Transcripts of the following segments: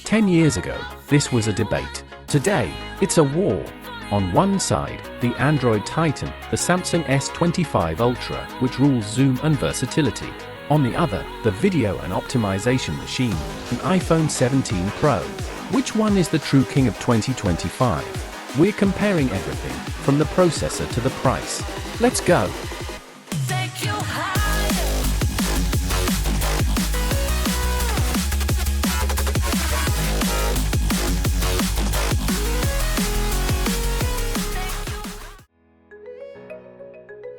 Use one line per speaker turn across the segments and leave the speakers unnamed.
10 years ago, this was a debate. Today, it's a war. On one side, the Android titan, the Samsung S25 Ultra, which rules zoom and versatility. On the other, the video and optimization machine, the iPhone 17 Pro. Which one is the true king of 2025? We're comparing everything, from the processor to the price. Let's go!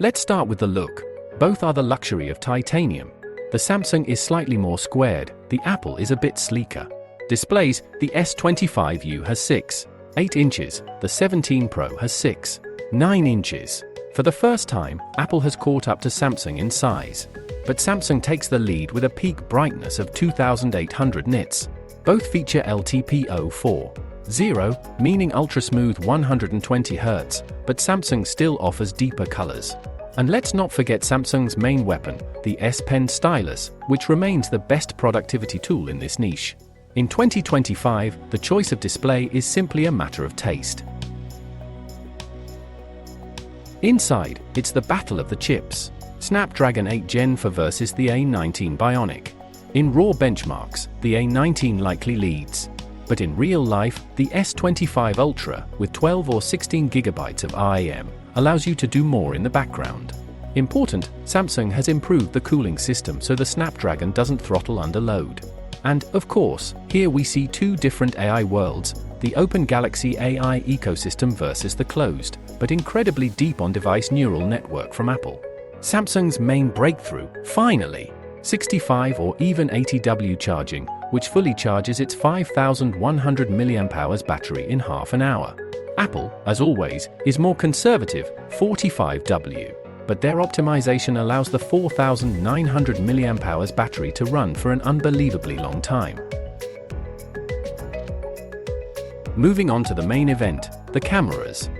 Let's start with the look. Both are the luxury of titanium. The Samsung is slightly more squared, the Apple is a bit sleeker. Displays, the S25U has 6.8 inches, the 17 Pro has 6.9 inches. For the first time, Apple has caught up to Samsung in size. But Samsung takes the lead with a peak brightness of 2800 nits. Both feature LTPO4.0, meaning ultra-smooth 120 Hz, but Samsung still offers deeper colors. And let's not forget Samsung's main weapon, the S Pen stylus, which remains the best productivity tool in this niche. In 2025, the choice of display is simply a matter of taste. Inside, it's the battle of the chips. Snapdragon 8 Gen 4 versus the A19 Bionic. In raw benchmarks, the A19 likely leads. But in real life, the S25 Ultra, with 12 or 16 GB of RAM, allows you to do more in the background. Important, Samsung has improved the cooling system so the Snapdragon doesn't throttle under load. And, of course, here we see two different AI worlds, the open Galaxy AI ecosystem versus the closed, but incredibly deep on-device neural network from Apple. Samsung's main breakthrough, finally, 65 or even 80W charging, which fully charges its 5100 mAh battery in half an hour. Apple, as always, is more conservative, 45W, but their optimization allows the 4900 mAh battery to run for an unbelievably long time. Moving on to the main event, the cameras.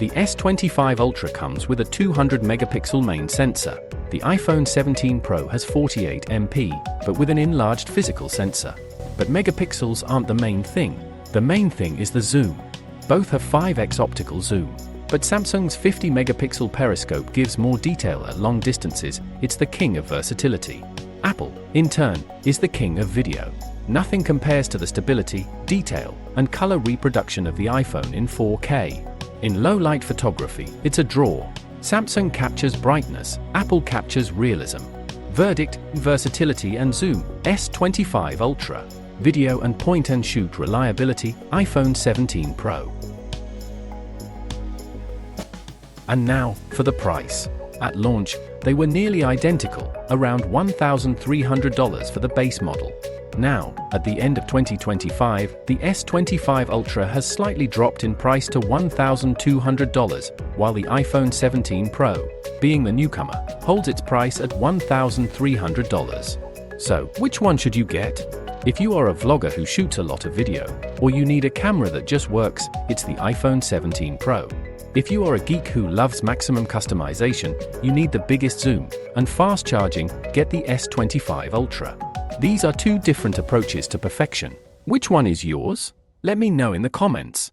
The S25 Ultra comes with a 200 megapixel main sensor. The iPhone 17 Pro has 48 MP, but with an enlarged physical sensor. But megapixels aren't the main thing. The main thing is the zoom. Both have 5x optical zoom. But Samsung's 50 megapixel periscope gives more detail at long distances. It's the king of versatility. Apple, in turn, is the king of video. Nothing compares to the stability, detail, and color reproduction of the iPhone in 4K. In low-light photography, it's a draw. Samsung captures brightness, Apple captures realism. Verdict, versatility and zoom, S25 Ultra. Video and point-and-shoot reliability, iPhone 17 Pro. And now, for the price. At launch, they were nearly identical, around $1,300 for the base model. Now, at the end of 2025, the S25 Ultra has slightly dropped in price to $1,200, while the iPhone 17 Pro, being the newcomer, holds its price at $1,300. So, which one should you get? If you are a vlogger who shoots a lot of video, or you need a camera that just works, it's the iPhone 17 Pro. If you are a geek who loves maximum customization, you need the biggest zoom, and fast charging, get the S25 Ultra. These are two different approaches to perfection. Which one is yours? Let me know in the comments.